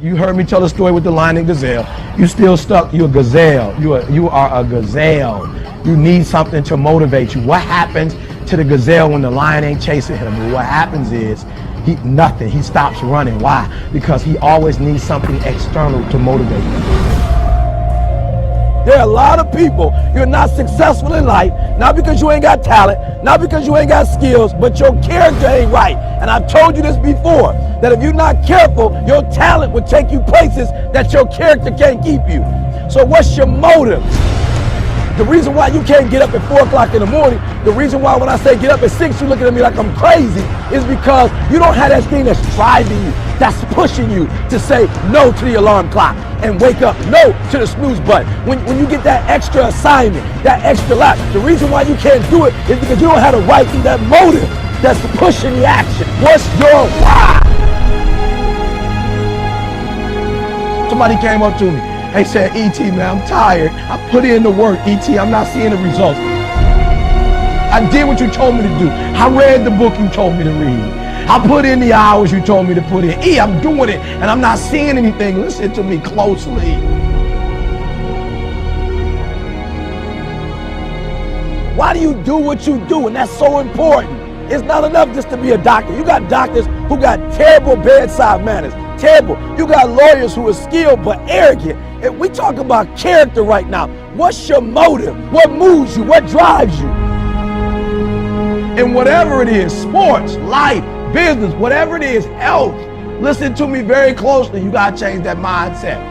You heard me tell the story with the lion and gazelle. You still stuck. You're a gazelle. You are a gazelle. You need something to motivate you. What happens to the gazelle when the lion ain't chasing him? Well, what happens is nothing. He stops running. Why? Because he always needs something external to motivate him. There are a lot of people, you're not successful in life, not because you ain't got talent, not because you ain't got skills, but your character ain't right. And I've told you this before, that if you're not careful, your talent will take you places that your character can't keep you. So what's your motive? The reason why you can't get up at 4 o'clock in the morning, the reason why when I say get up at 6, you're looking at me like I'm crazy, is because you don't have that thing that's driving you, that's pushing you to say no to the alarm clock and wake up no to the snooze button. When you get that extra assignment, that extra lap, the reason why you can't do it is because you don't have the right thing, that motive that's pushing the action. What's your why? Somebody came up to me. They said, E.T., man, I'm tired. I put in the work, E.T., I'm not seeing the results. I did what you told me to do. I read the book you told me to read. I put in the hours you told me to put in. I'm doing it, and I'm not seeing anything. Listen to me closely. Why do you do what you do? And that's so important. It's not enough just to be a doctor. You got doctors who got terrible bedside manners. Terrible. You got lawyers who are skilled but arrogant. And we talk about character right now. What's your motive? What moves you? What drives you? And whatever it is, sports, life, business, whatever it is, health, listen to me very closely. You got to change that mindset.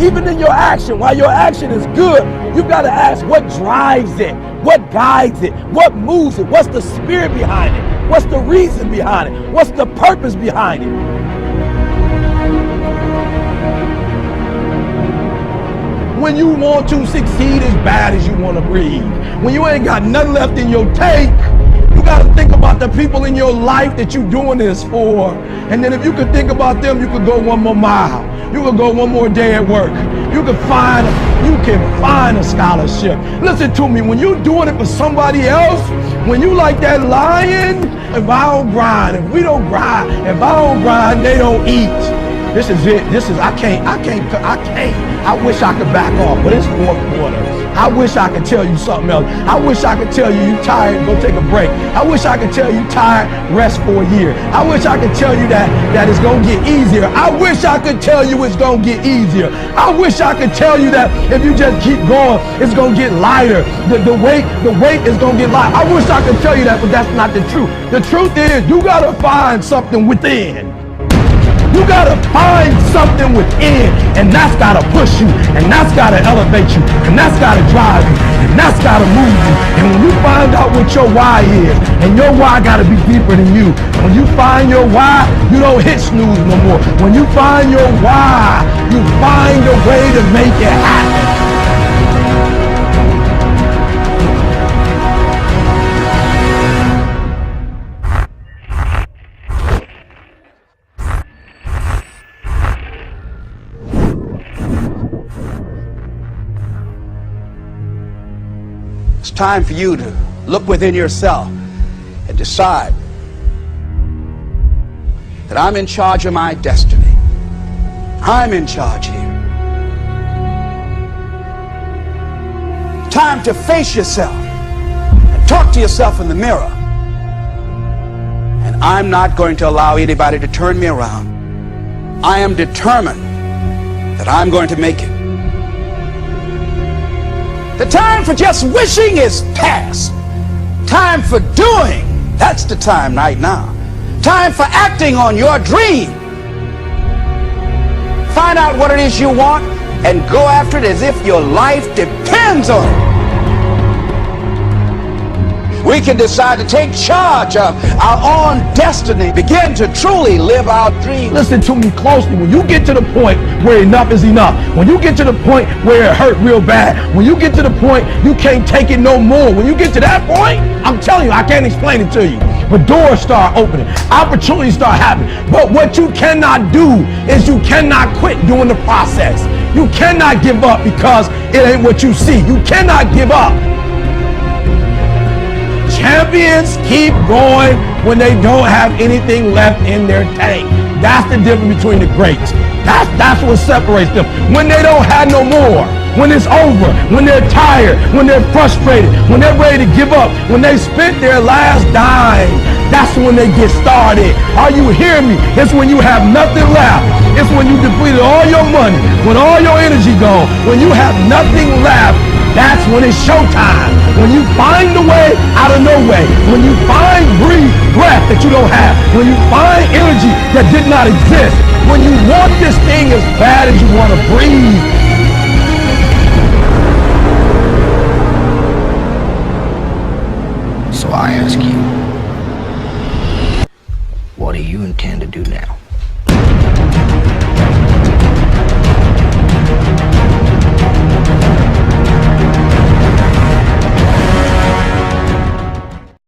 Even in your action, while your action is good, you've got to ask what drives it, what guides it, what moves it, what's the spirit behind it, what's the reason behind it, what's the purpose behind it. When you want to succeed as bad as you want to breathe, when you ain't got nothing left in your tank, you got to think about the people in your life that you're doing this for. And then if you could think about them, you could go one more mile. You could go one more day at work. You can find a scholarship. Listen to me, when you're doing it for somebody else, when you like that lion, if I don't grind, if we don't grind, if I don't grind, they don't eat. This is it. I can't. I wish I could back off, but it's fourth quarter. I wish I could tell you something else. I wish I could tell you tired, go take a break. I wish I could tell you tired, rest for a year. I wish I could tell you that it's gonna get easier. I wish I could tell you it's gonna get easier. I wish I could tell you that if you just keep going, it's gonna get lighter. The weight is gonna get lighter. I wish I could tell you that, but that's not the truth. The truth is, you gotta find something within. You gotta find something within, and that's gotta push you, and that's gotta elevate you, and that's gotta drive you, and that's gotta move you. And when you find out what your why is, and your why gotta be deeper than you. When you find your why, you don't hit snooze no more. When you find your why, you find a way to make it happen. It's time for you to look within yourself and decide that I'm in charge of my destiny. I'm in charge here. Time to face yourself and talk to yourself in the mirror. And I'm not going to allow anybody to turn me around. I am determined that I'm going to make it. The time for just wishing is past. Time for doing, that's the time right now. Time for acting on your dream. Find out what it is you want and go after it as if your life depends on it. We can decide to take charge of our own destiny, begin to truly live our dreams. Listen to me closely. When you get to the point where enough is enough, when you get to the point where it hurt real bad, when you get to the point you can't take it no more, when you get to that point, I'm telling you, I can't explain it to you, but doors start opening, opportunities start happening. But what you cannot do is you cannot quit during the process. You cannot give up because it ain't what you see. You cannot give up. Champions keep going when they don't have anything left in their tank. That's the difference between the greats. That's what separates them. When they don't have no more, when it's over, when they're tired, when they're frustrated, when they're ready to give up, when they spent their last dime, that's when they get started. Are you hearing me? It's when you have nothing left. It's when you depleted all your money, when all your energy gone, when you have nothing left. That's when it's showtime. When you find a way out of no way. When you find breath that you don't have. When you find energy that did not exist. When you want this thing as bad as you want to breathe.